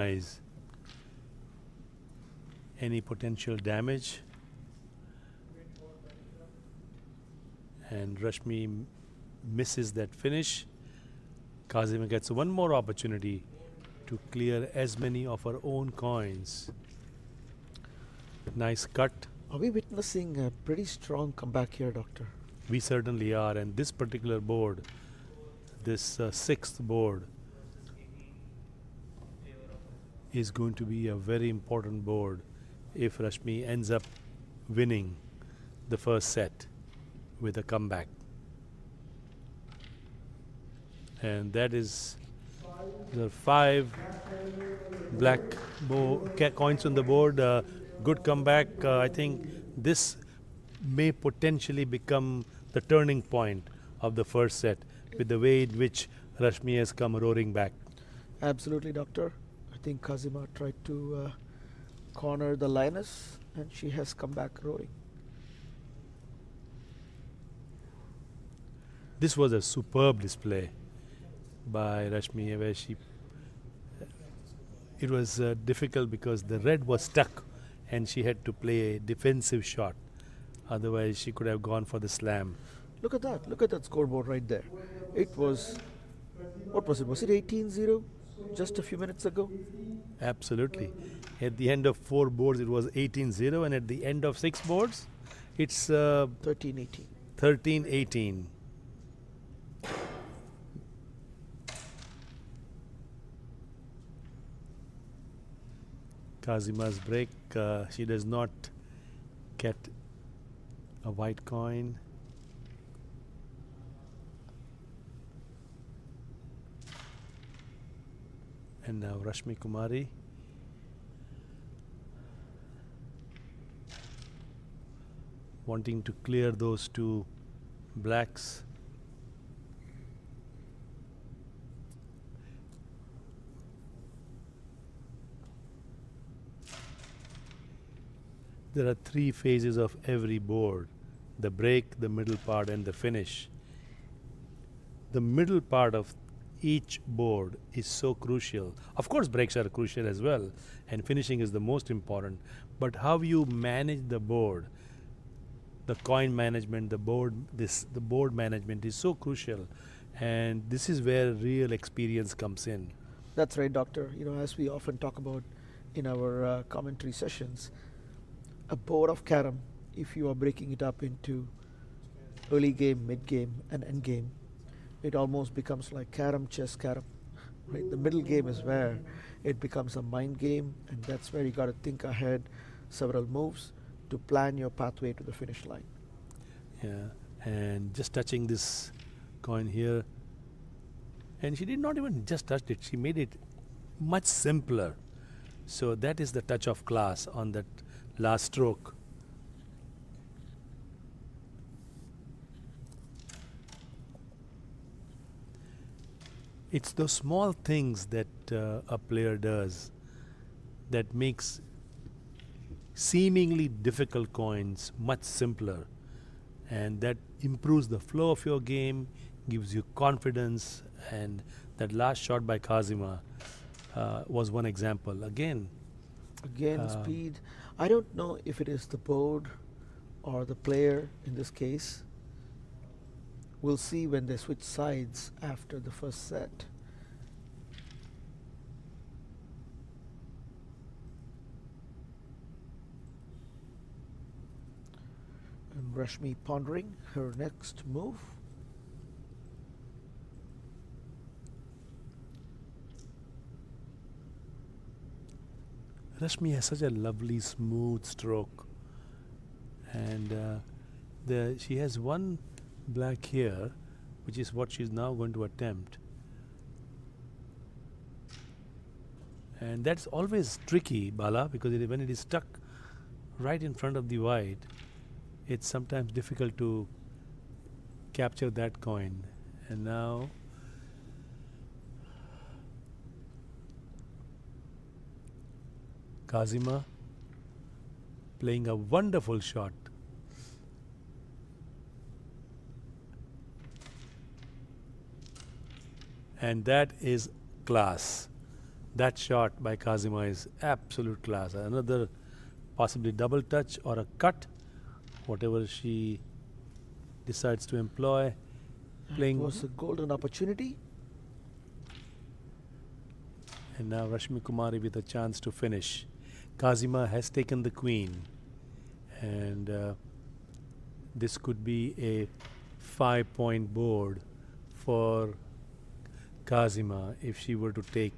minimize any potential damage, and Rashmi misses that finish. Khazima gets one more opportunity to clear as many of her own coins. Nice cut. Are we witnessing a pretty strong comeback here, Doctor? We certainly are, and this particular board, this sixth board, is going to be a very important board if Rashmi ends up winning the first set with a comeback. And that is the 5 black coins on the board. Good comeback. I think this may potentially become the turning point of the first set with the way in which Rashmi has come roaring back. Absolutely, Doctor. I think Khazima tried to corner the lioness, and she has come back roaring. This was a superb display by Rashmi, where it was difficult because the red was stuck and she had to play a defensive shot. Otherwise, she could have gone for the slam. Look at that. Look at that scoreboard right there. It was, what was it? Was it 18-0 just a few minutes ago? Absolutely. At the end of 4 boards, it was 18-0, and at the end of 6 boards, it's 13-18. 13-18. Kazima's break. She does not get a white coin. And now Rashmi Kumari. Wanting to clear those 2 blacks. There are 3 phases of every board: the break, the middle part, and the finish. The middle part of each board is so crucial. Of course, breaks are crucial as well, and finishing is the most important. But how you manage the board, the coin management, the board management is so crucial, and this is where real experience comes in. That's right, Doctor. As we often talk about in our commentary sessions, a board of Carrom, if you are breaking it up into early game, mid game, and end game, it almost becomes like Carrom, chess, Carrom. Right? The middle game is where it becomes a mind game, and that's where you got to think ahead several moves to plan your pathway to the finish line. Yeah, and just touching this coin here, and she did not even just touch it, she made it much simpler. So that is the touch of class on that last stroke. It's those small things that a player does that makes seemingly difficult coins much simpler, and that improves the flow of your game, gives you confidence. And that last shot by Khazima was one example. Again, speed. I don't know if it is the board or the player in this case. We'll see when they switch sides after the first set. And Rashmi pondering her next move. Rashmi has such a lovely smooth stroke, and she has one black here, which is what she's now going to attempt. And that's always tricky, Bala, because when it is stuck right in front of the white, it's sometimes difficult to capture that coin. And now Khazima playing a wonderful shot. And that is class. That shot by Khazima is absolute class. Another possibly double touch or a cut, whatever she decides to employ. It Playing, was a golden opportunity. and now Rashmi Kumari with a chance to finish. Khazima has taken the queen, and this could be a 5-point board for Khazima if she were to take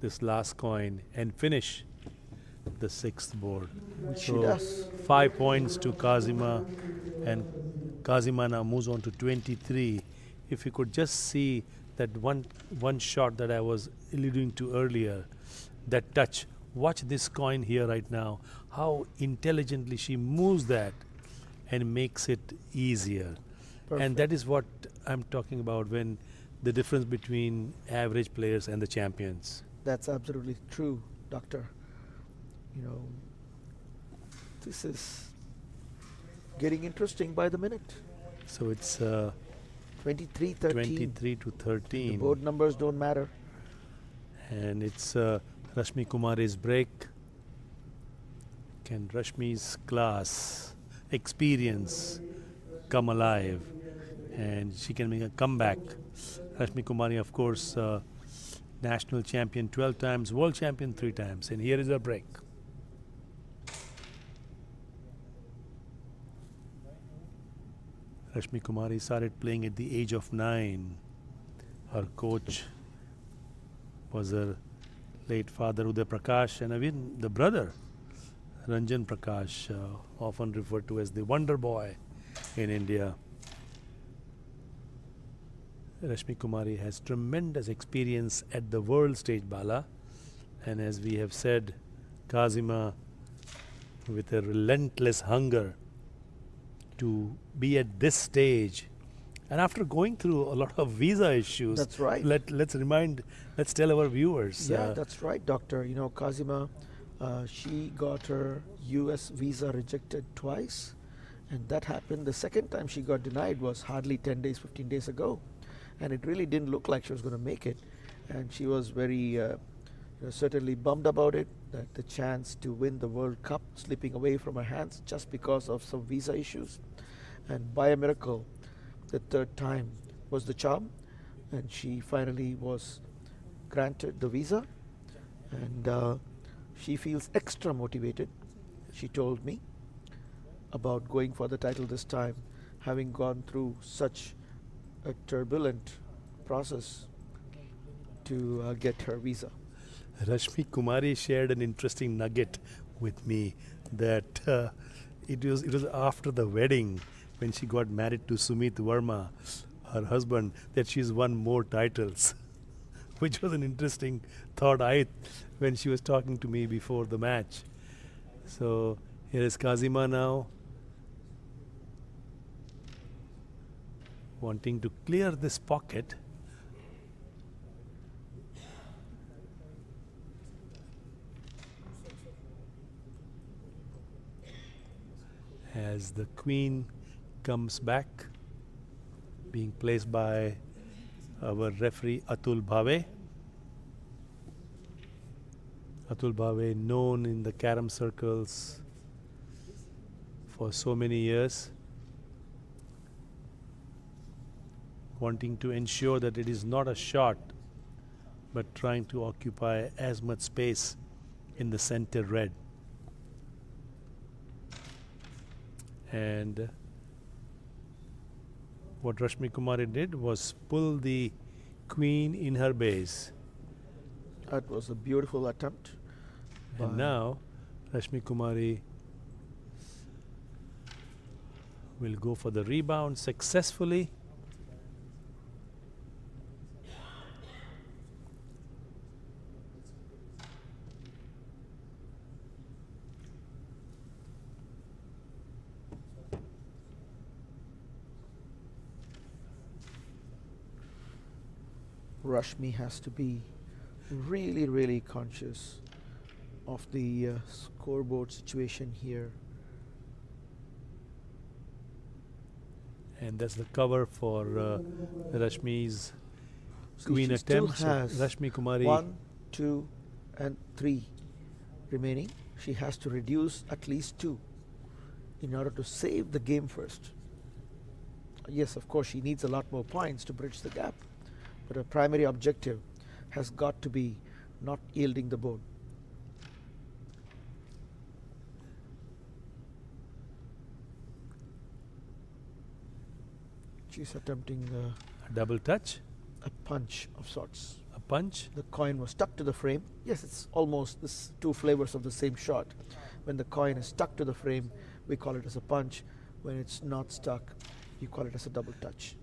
this last coin and finish the 6th board. Which she So does. 5 points to Khazima, and Khazima now moves on to 23. If you could just see that one shot that I was alluding to earlier, that touch. Watch this coin here right now, how intelligently she moves that and makes it easier. Perfect. And that is what I'm talking about when the difference between average players and the champions. That's absolutely true, Doctor. You know, this is getting interesting by the minute. So it's 23-13. 23 to The 13. board numbers don't matter. And it's Rashmi Kumari's break. Can Rashmi's class, experience come alive? And she can make a comeback. Rashmi Kumari, of course, national champion 12 times, world champion 3 times. And here is her break. Rashmi Kumari started playing at the age of 9. Her coach was her late father Uday Prakash, and even the brother Ranjan Prakash, often referred to as the Wonder Boy in India. Rashmi Kumari has tremendous experience at the world stage, Bala, and as we have said, Khazima with a relentless hunger to be at this stage, and after going through a lot of visa issues. That's right. Let's tell our viewers. Yeah, that's right, Doctor. You know, Khazima, she got her US visa rejected twice, and that happened. The second time she got denied was hardly 10 days, 15 days ago, and it really didn't look like she was going to make it. And she was very, certainly bummed about it, that the chance to win the World Cup slipping away from her hands just because of some visa issues. And by a miracle, the third time was the charm, and she finally was granted the visa, and she feels extra motivated. She told me about going for the title this time, having gone through such a turbulent process to get her visa. Rashmi Kumari shared an interesting nugget with me that it was after the wedding when she got married to Sumit Verma, her husband, that she's won more titles, which was an interesting thought when she was talking to me before the match. So here is Khazima now, wanting to clear this pocket. As the queen comes back, being placed by our referee Atul Bhave. Atul Bhave, known in the Carrom circles for so many years, wanting to ensure that it is not a shot, but trying to occupy as much space in the center red. And what Rashmi Kumari did was pull the queen in her base. That was a beautiful attempt. And now Rashmi Kumari will go for the rebound successfully. Rashmi has to be really, really conscious of the scoreboard situation here. And that's the cover for Rashmi's See, queen she still attempt. So has Rashmi Kumari. one, 2, and 3 remaining. She has to reduce at least 2 in order to save the game first. Yes, of course, she needs a lot more points to bridge the gap, but her primary objective has got to be not yielding the board. She's attempting A double touch, a punch of sorts. a punch. The coin was stuck to the frame. Yes, it's almost this two flavors of the same shot. When the coin is stuck to the frame, we call it as a punch. When it's not stuck, you call it as a double touch.